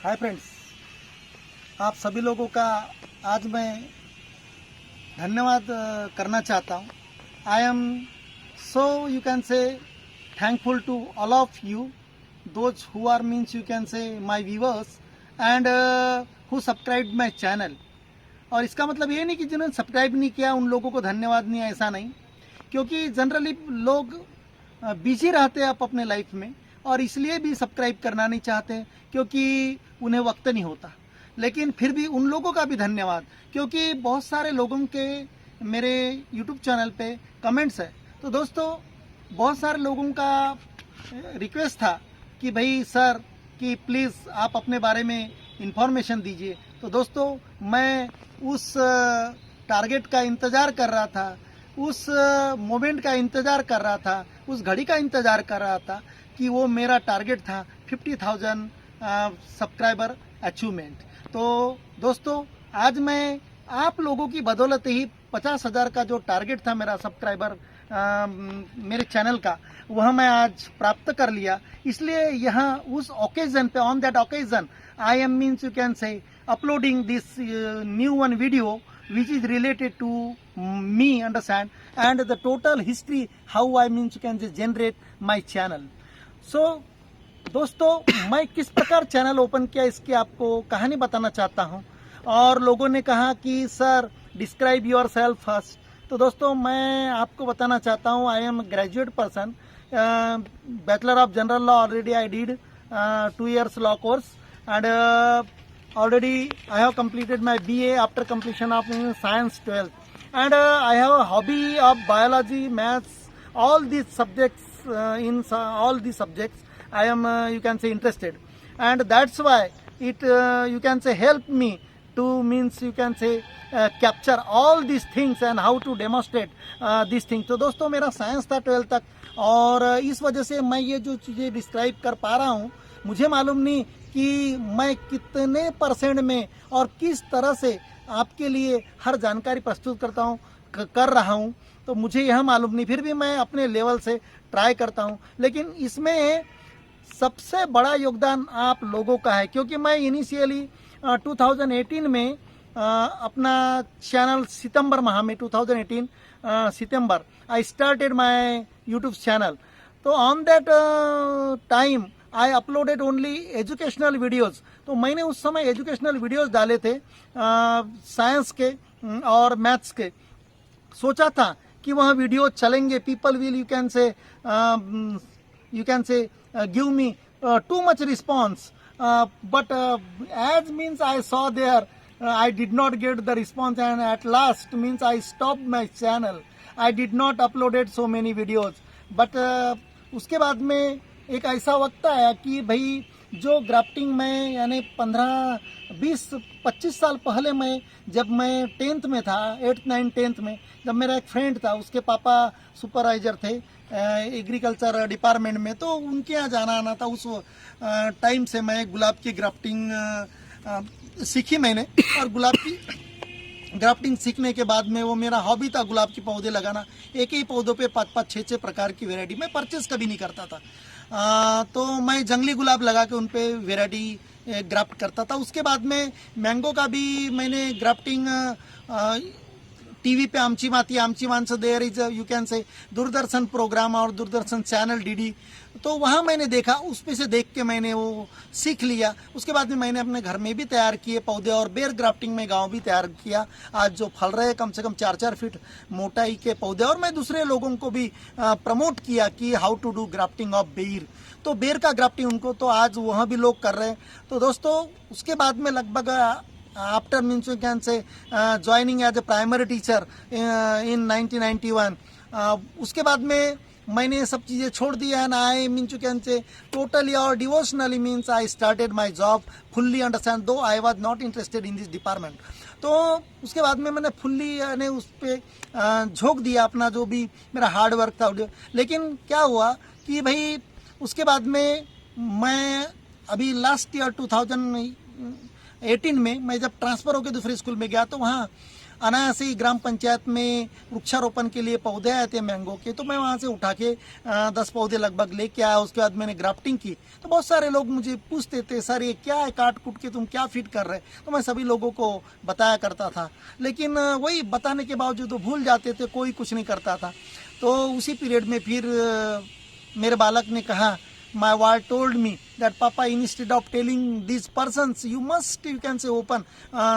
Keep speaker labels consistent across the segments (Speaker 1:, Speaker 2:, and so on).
Speaker 1: Hi friends, आप सभी लोगों का आज मैं धन्यवाद करना चाहता हूँ। I am so you can say thankful to all of you, those who are means you can say my viewers and who subscribe my channel. और इसका मतलब ये नहीं कि जिन्होंने सब्सक्राइब नहीं किया उन लोगों को धन्यवाद नहीं, ऐसा नहीं, क्योंकि जनरली लोग बिजी रहते हैं आप अपने लाइफ में और इसलिए भी सब्सक्राइब करना नहीं चाहते क्योंकि उन्हें वक्त नहीं होता। लेकिन फिर भी उन लोगों का भी धन्यवाद, क्योंकि बहुत सारे लोगों के मेरे YouTube चैनल पे कमेंट्स है। तो दोस्तों, बहुत सारे लोगों का रिक्वेस्ट था कि भाई सर कि प्लीज़ आप अपने बारे में इंफॉर्मेशन दीजिए। तो दोस्तों, मैं उस टारगेट का इंतज़ार कर रहा था, उस मोमेंट का इंतज़ार कर रहा था, उस घड़ी का इंतज़ार कर रहा था कि वो मेरा टारगेट था 50,000 सब्सक्राइबर अचीवमेंट। तो दोस्तों, आज मैं आप लोगों की बदौलत ही 50,000 का जो टारगेट था मेरा सब्सक्राइबर मेरे चैनल का, वह मैं आज प्राप्त कर लिया। इसलिए यहाँ उस ओकेजन पे, on that occasion, I am means you can से uploading this new one video which is related to me, understand, and the total history how I means you can say generate my channel. So दोस्तों, मैं किस प्रकार channel open किया इसकी आपको कहानी बताना चाहता हूँ। और लोगों ने कहा कि sir describe your self first. तो दोस्तों, मैं आपको बताना चाहता हूँ, I M graduate person, bachelor of general law already I did 2 years law course, and already I have completed my BA after completion of science 12th, and I have a hobby of biology, maths, all these subjects. In all these subjects I am you can say interested, and that's why it you can say help me to means you can say capture all these things and how to demonstrate these things. तो दोस्तों, मेरा science था 12th तक, और इस वजह से मैं ये जो चीज़ें डिस्क्राइब कर पा रहा हूँ, मुझे मालूम नहीं कि मैं कितने परसेंट में और किस तरह से आपके लिए हर जानकारी प्रस्तुत करता हूँ कर रहा हूँ, तो मुझे यह मालूम नहीं। फिर भी मैं अपने लेवल से ट्राई करता हूँ, लेकिन इसमें सबसे बड़ा योगदान आप लोगों का है, क्योंकि मैं इनिशियली 2018 में अपना चैनल सितंबर माह में 2018 September I started my YouTube channel. तो on that time I uploaded only educational videos. तो मैंने उस समय एजुकेशनल वीडियोज़ डाले थे साइंस के और मैथ्स के। सोचा था कि वह वीडियो चलेंगे, people will you can say give me too much response, but as means I saw there I did not get the response, and at last means I stopped my channel. I did not uploaded so many videos, but उसके बाद में एक ऐसा वक्त आया कि भाई जो ग्राफ्टिंग में यानी 15, 20, 25 साल पहले मैं जब मैं 10th में था, 8th, 9th, 10th में, जब मेरा एक फ्रेंड था, उसके पापा सुपरवाइजर थे एग्रीकल्चर डिपार्टमेंट में, तो उनके यहाँ जाना आना था। उस टाइम से मैं गुलाब की ग्राफ्टिंग सीखी मैंने, और गुलाब की ग्राफ्टिंग सीखने के बाद में वो मेरा हॉबी था गुलाब के पौधे लगाना। एक ही पौधों पे 5-5, 6-6 प्रकार की वैरायटी मैं परचेस कभी नहीं करता था। तो मैं जंगली गुलाब लगा के उन पे वैरायटी ग्राफ्ट करता था। उसके बाद में मैंगो का भी मैंने ग्राफ्टिंग टीवी पे आमची मांस देयर इज यू कैन से दूरदर्शन प्रोग्राम और दूरदर्शन चैनल डीडी, तो वहाँ मैंने देखा, उस पे से देख के मैंने वो सीख लिया। उसके बाद में मैंने अपने घर में भी तैयार किए पौधे, और बेर ग्राफ्टिंग में गांव भी तैयार किया। आज जो फल रहे कम से कम 4-4 फीट मोटाई के पौधे, और मैं दूसरे लोगों को भी प्रमोट किया कि how to do grafting of बेर। तो बेर का ग्राफ्टिंग उनको तो आज वहाँ भी लोग कर रहे हैं। तो दोस्तों, उसके बाद में लगभग after means you can say joining as a primary teacher in 1991, उसके बाद में मैंने ये सब चीज़ें छोड़ दिया है। I means you can say totally और devotionally means I started my job fully, understand, though I was not interested in this department. तो उसके बाद में मैंने फुल्ली यानी उस पर झोंक दिया अपना जो भी मेरा हार्ड वर्क था। लेकिन क्या हुआ कि भाई उसके बाद में मैं अभी लास्ट ईयर 2018 में मैं जब ट्रांसफ़र होकर दूसरे स्कूल में गया, तो वहाँ अनायासे ही ग्राम पंचायत में वृक्षारोपण के लिए पौधे आए थे मैंगो के, तो मैं वहाँ से उठा के 10 पौधे लगभग लेके आया। उसके बाद मैंने ग्राफ्टिंग की। तो बहुत सारे लोग मुझे पूछते थे, सर ये क्या है, काट कूट के तुम क्या फिट कर रहे? तो मैं सभी लोगों को बताया करता था, लेकिन वही बताने के बावजूद वो भूल जाते थे, कोई कुछ नहीं करता था। तो उसी पीरियड में फिर मेरे बालक ने कहा, my wife told me that Papa, instead of telling these persons, you must, you can say, open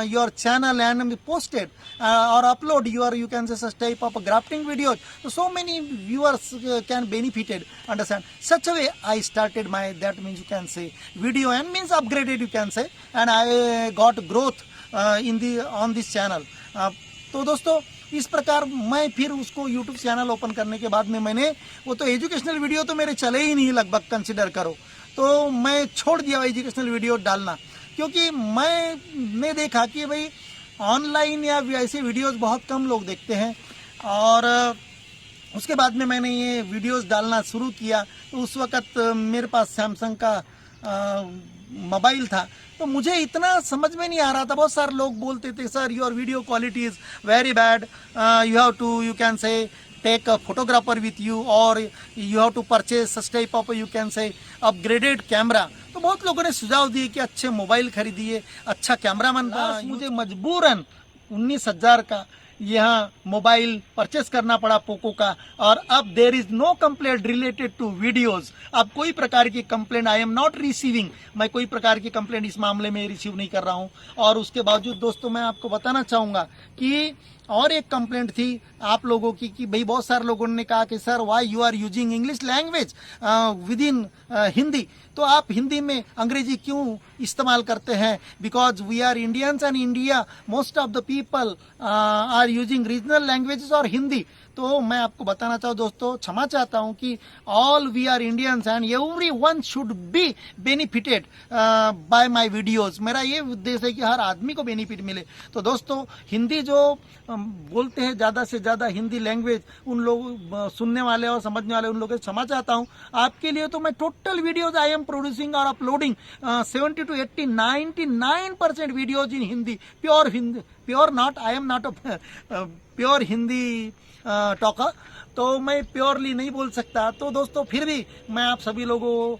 Speaker 1: your channel and post it or upload your, you can say, such type of grafting videos, so many viewers can benefited, understand? Such a way I started my, that means you can say, video, and means upgraded, you can say, and I got growth on this channel. तो दोस्तों इस प्रकार मैं फिर उसको YouTube channel open करने के बाद में मैंने, वो तो एजुकेशनल वीडियो तो मेरे चले ही नहीं लगभग, कंसिडर करो, तो मैं छोड़ दिया एजुकेशनल वीडियो डालना, क्योंकि मैंने देखा कि भाई ऑनलाइन या ऐसे वीडियोस बहुत कम लोग देखते हैं। और उसके बाद में मैंने ये वीडियोस डालना शुरू किया। तो उस वक़्त मेरे पास सैमसंग का मोबाइल था, तो मुझे इतना समझ में नहीं आ रहा था। बहुत सारे लोग बोलते थे, sir your video quality is very bad, you have to, you can say, take a photographer with you, और you have to purchase such type of, you can say, upgraded camera. तो बहुत लोगों ने सुझाव दिए कि अच्छे मोबाइल खरीदिए, अच्छा कैमरामैन। मुझे मजबूरन 19,000 का यहाँ मोबाइल परचेस करना पड़ा पोको का। और अब there is no complaint related to videos. अब कोई प्रकार की complaint I am not receiving, मैं कोई प्रकार की कंप्लेंट इस मामले में रिसीव नहीं कर रहा हूँ। और उसके बावजूद दोस्तों मैं आपको बताना चाहूँगा कि और एक कंप्लेंट थी आप लोगों की कि भाई बहुत सारे लोगों ने कहा कि sir why you are using English language with in Hindi, तो आप हिंदी में अंग्रेजी क्यों इस्तेमाल करते हैं? Because we are Indians and India most of the people are using regional languages और हिंदी। तो मैं आपको बताना चाहूँ दोस्तों, क्षमा चाहता हूँ कि all we are Indians and every one should be benefited by my videos. मेरा ये उद्देश्य है कि हर आदमी को बेनिफिट मिले। तो दोस्तों हिंदी जो बोलते हैं ज़्यादा से ज़्यादा हिंदी लैंग्वेज, उन लोग सुनने वाले और समझने वाले उन लोगों से क्षमा चाहता हूँ। आपके लिए तो मैं total videos I am producing और uploading 70 to 80 99% videos in Hindi, pure Hindi, pure not, I am not a pure Hindi talker, तो मैं प्योरली नहीं बोल सकता। तो दोस्तों फिर भी मैं आप सभी लोगों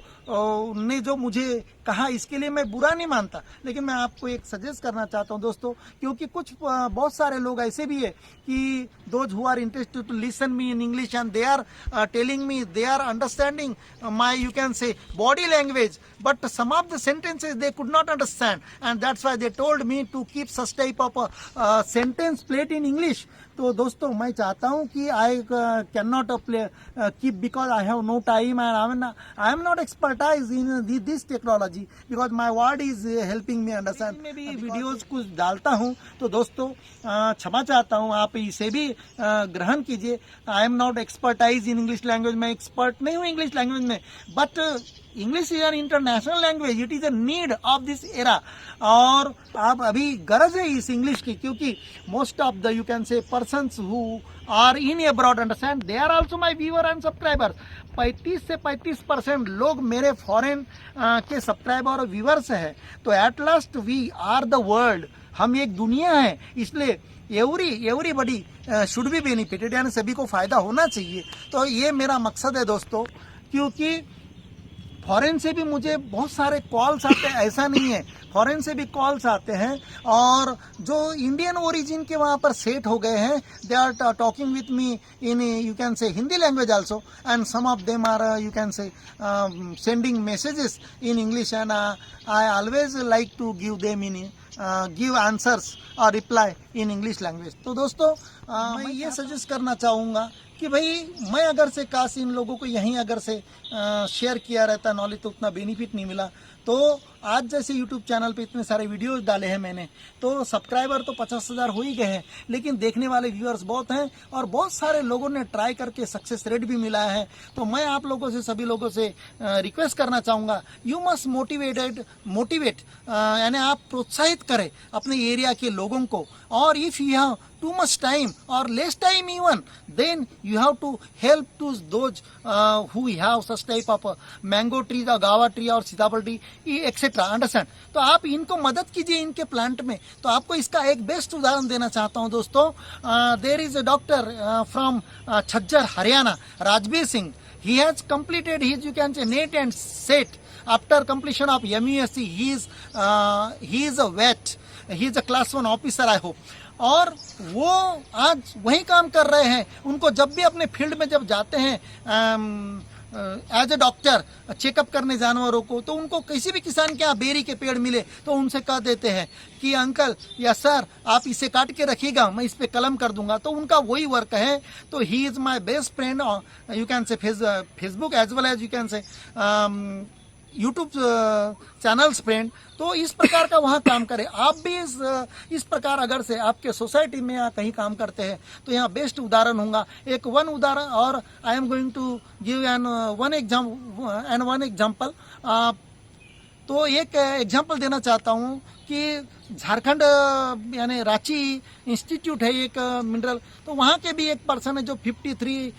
Speaker 1: ने जो मुझे कहा इसके लिए मैं बुरा नहीं मानता, लेकिन मैं आपको एक सजेस्ट करना चाहता हूं दोस्तों, क्योंकि कुछ बहुत सारे लोग ऐसे भी है कि those who are interested to listen me in English and they are telling me, they are understanding my, you can say, body language, but some of the sentences they could not understand, and that's why they told me to keep such type of sentence plate in English. तो दोस्तों मैं चाहता हूँ कि I can not keep, because I have no time and I am not expertise in this technology, because my word is helping me understand. मैं भी videos कुछ डालता हूँ, तो दोस्तों क्षमा चाहता हूँ, आप इसे भी ग्रहण कीजिए। I am not expertise in English language, मैं एक्सपर्ट नहीं हूँ इंग्लिश लैंग्वेज में, but English is an international language, it is a need of this era. और आप अभी गरज है इस इंग्लिश की, क्योंकि most of the, you can say, persons who are in abroad, understand, they are also my viewer and subscribers. 35 से 35% लोग मेरे फॉरेन के सब्सक्राइबर और व्यूअर्स हैं। तो at last we are the world, हम एक दुनिया है, इसलिए एवरीबडी शुड बी बेनिफिटेड, यानी सभी को फायदा होना चाहिए। तो ये मेरा मकसद है दोस्तों, क्योंकि फॉरेन से भी मुझे बहुत सारे कॉल्स आते हैं, ऐसा नहीं है, फॉरेन से भी कॉल्स आते हैं, और जो इंडियन ओरिजिन के वहाँ पर सेट हो गए हैं, they are talking with me in, you can say, Hindi language also, and some of them are, you can say, sending messages in English, and I always like to give them in, give answers और reply in English language. तो दोस्तों मैं ये suggest करना चाहूँगा कि भाई मैं अगर से काश इन लोगों को यहीं अगर से शेयर किया रहता नॉलेज, तो उतना बेनिफिट नहीं मिला। तो आज जैसे YouTube चैनल पे इतने सारे वीडियोस डाले हैं मैंने, तो सब्सक्राइबर तो 50,000 हो ही गए हैं, लेकिन देखने वाले व्यूअर्स बहुत हैं, और बहुत सारे लोगों ने ट्राई करके सक्सेस रेट भी मिला है। तो मैं आप लोगों से, सभी लोगों से रिक्वेस्ट करना चाहूँगा, यू मस्ट मोटिवेट, यानी आप प्रोत्साहित करें अपने एरिया के लोगों को। और if you have too much time or less time even, then you have to help to those who have such type of mango trees or guava tree or सीताफल tree etc. अंडरस्टैंड. तो आप इनको मदद कीजिए इनके plant में. तो आपको इसका एक बेस्ट उदाहरण देना चाहता हूं दोस्तों. There is a doctor from Chhajjar Haryana, Rajbir Singh. He has completed his, you can say, NET and SET. After completion of MUSC, he is a vet. He is a class 1 officer, I hope. और वो आज वही काम कर रहे हैं. उनको जब भी अपने फील्ड में जब जाते हैं एज ए डॉक्टर चेकअप करने जानवरों को, तो उनको किसी भी किसान के यहाँ बेरी के पेड़ मिले तो उनसे कह देते हैं कि अंकल या सर आप इसे काट के रखिएगा, मैं इस पे कलम कर दूंगा. तो उनका वही वर्क है. तो he is my best friend, you can say Facebook as well as you can say YouTube channels friend. तो इस प्रकार का वहाँ काम करें. आप भी इस प्रकार अगर से आपके सोसाइटी में या कहीं काम करते हैं तो यहाँ बेस्ट उदाहरण होगा. एक वन उदाहरण और I am going to give one example. तो एक एग्जाम्पल देना चाहता हूँ कि झारखंड यानी रांची इंस्टीट्यूट है एक मिनरल. तो वहाँ के भी एक पर्सन है जो 53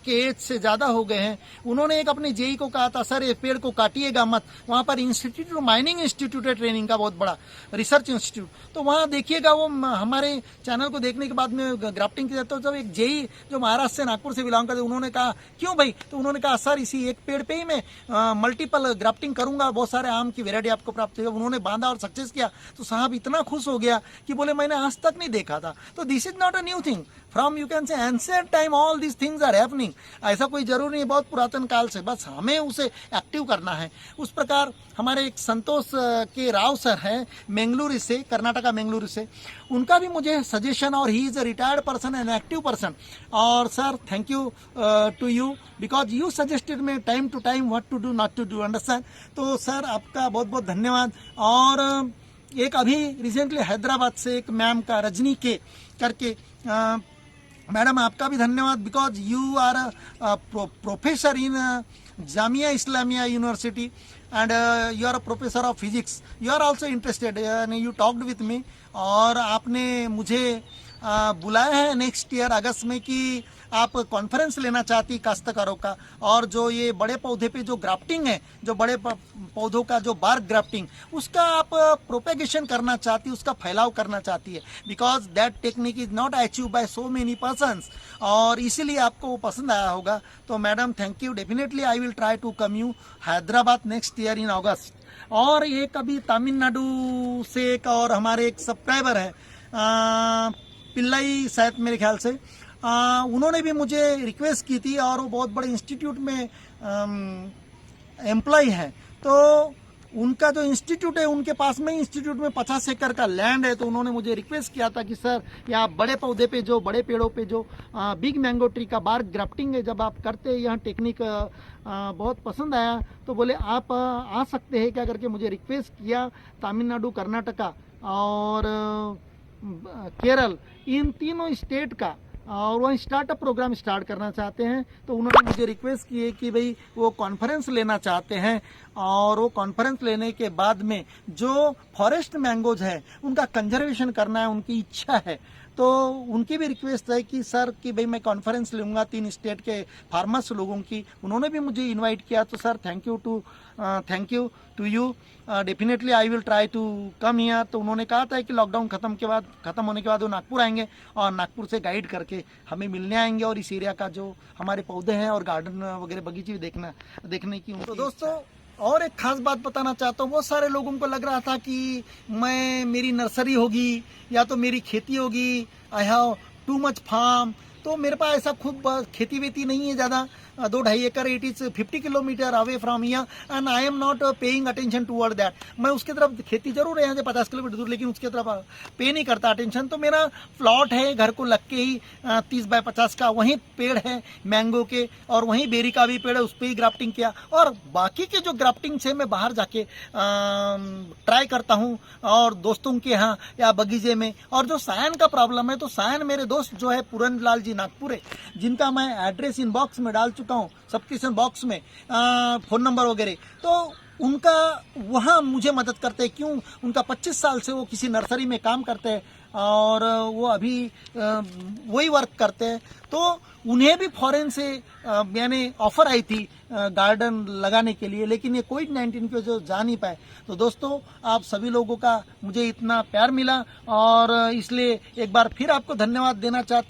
Speaker 1: के एज से ज़्यादा हो गए हैं. उन्होंने एक अपने जेई को कहा था सर ये पेड़ को काटिएगा मत. वहाँ पर इंस्टीट्यूट, माइनिंग इंस्टीट्यूट है ट्रेनिंग का बहुत बड़ा रिसर्च इंस्टीट्यूट. तो वहाँ देखिएगा, वो हमारे चैनल को देखने के बाद में ग्राफ्टिंग की जाती है. तो जब एक जेई जो महाराष्ट्र से, नागपुर से बिलोंग करते, उन्होंने कहा क्यों भाई? तो उन्होंने कहा सर इसी एक पेड़ पे ही मैं मल्टीपल ग्राफ्टिंग करूंगा, बहुत सारे आम की वेरायटी आपको प्राप्त होगी. उन्होंने बांधा और सक्सेस किया. तो साहब इतना खुश हो गया कि बोले मैंने आज तक नहीं देखा था. तो this is not a new thing. From you can say ancient time all this things are happening. ऐसा कोई जरूरी नहीं, बहुत पुरातन काल से, बस हमें उसे एक्टिव करना है. उस प्रकार हमारे एक संतोष के राव सर हैं बेंगलुरु से, कर्नाटका बेंगलुरु से. उनका भी मुझे सजेशन, और he is a retired person and active person. और sir thank you to you because you suggested me time to time what to do not to do. Understand. तो सर आपका बहुत बहुत धन्यवाद. और एक अभी रिसेंटली हैदराबाद से एक मैम का, रजनी के करके, मैडम आपका भी धन्यवाद because you are a professor in Jamia Islamia university and you are a professor of physics. You are also interested, you talked with me. और आपने मुझे बुलाया है नेक्स्ट ईयर अगस्त में कि आप कॉन्फ्रेंस लेना चाहती काश्तकारों का. और जो ये बड़े पौधे पे जो ग्राफ्टिंग है, जो बड़े पौधों का जो बार्क ग्राफ्टिंग, उसका आप प्रोपेगेशन करना चाहती, उसका फैलाव करना चाहती है. Because that technique is not achieve by so many persons. और इसीलिए आपको वो पसंद आया होगा. तो madam thank you. Definitely I will try to come you Hyderabad next year in August. और एक अभी तमिलनाडु से एक और हमारे एक सब्सक्राइबर है पिल्लाई शायद मेरे ख्याल से, उन्होंने भी मुझे रिक्वेस्ट की थी. और वो बहुत बड़े इंस्टीट्यूट में एम्प्लॉय है. तो उनका जो इंस्टीट्यूट है, उनके पास में इंस्टीट्यूट में 50 एकड़ का लैंड है. तो उन्होंने मुझे रिक्वेस्ट किया था कि सर या बड़े पौधे पे, जो बड़े पेड़ों पे जो बिग मैंगो ट्री का बार्क ग्राफ्टिंग है, जब आप करते हैं यह टेक्निक बहुत पसंद आया. तो बोले आप आ सकते हैं क्या करके मुझे रिक्वेस्ट किया. तमिलनाडु, कर्नाटका और केरल, इन तीनों स्टेट का, और वहीं स्टार्टअप प्रोग्राम स्टार्ट करना चाहते हैं. तो उन्होंने मुझे रिक्वेस्ट की है कि भाई वो कॉन्फ्रेंस लेना चाहते हैं. और वो कॉन्फ्रेंस लेने के बाद में जो फॉरेस्ट मैंगोज है उनका कंजर्वेशन करना है, उनकी इच्छा है. तो उनकी भी रिक्वेस्ट है कि सर कि भाई मैं कॉन्फ्रेंस लूँगा 3 स्टेट के फार्मर्स लोगों की. उन्होंने भी मुझे इनवाइट किया. तो sir thank you to you. Definitely I will try to come here. तो उन्होंने कहा था कि लॉकडाउन खत्म होने के बाद वो नागपुर आएंगे और नागपुर से गाइड करके हमें मिलने आएंगे और इस एरिया का जो हमारे पौधे हैं और गार्डन वगैरह बगीचे भी देखने की. तो दोस्तों और एक खास बात बताना चाहता हूँ. बहुत सारे लोगों को लग रहा था कि मेरी नर्सरी होगी या तो मेरी खेती होगी, I have too much farm. तो मेरे पास ऐसा खूब खेती वेती नहीं है ज़्यादा, 2-2.5 एकड़. It is 50 kilometre away from here and I am not paying attention toward that. मैं उसके तरफ, खेती जरूर है यहाँ से 50 किलोमीटर दूर, लेकिन उसके तरफ पे नहीं करता अटेंशन. तो मेरा प्लॉट है घर को लग के ही 30 बाय 50 का, वहीं पेड़ है मैंगो के, और वहीं बेरी का भी पेड़ है, उस पर ही ग्राफ्टिंग किया. और बाकी के जो ग्राफ्टिंग से मैं बाहर जाके ट्राई करता हूँ और दोस्तों के यहाँ या बगीचे में. और जो सायन का प्रॉब्लम है, तो सायन मेरे दोस्त जो है पूरन लाल जी नागपुर है, जिनका मैं एड्रेस इनबॉक्स में डाल चुका हूँ, सब्सक्रिप्शन बॉक्स में, फ़ोन नंबर वगैरह. तो उनका वहाँ मुझे मदद करते हैं. क्यों? उनका 25 साल से वो किसी नर्सरी में काम करते हैं और वो अभी वही वर्क करते हैं। तो उन्हें भी फॉरेन से मैंने ऑफर आई थी गार्डन लगाने के लिए, लेकिन ये कोविड-19 की वजह से जा नहीं पाए। तो दोस्तों, आप सभी लोगों का मुझे इतना प्यार मिला और इसलिए एक बार फिर आपको धन्यवाद देना चाहता हूँ।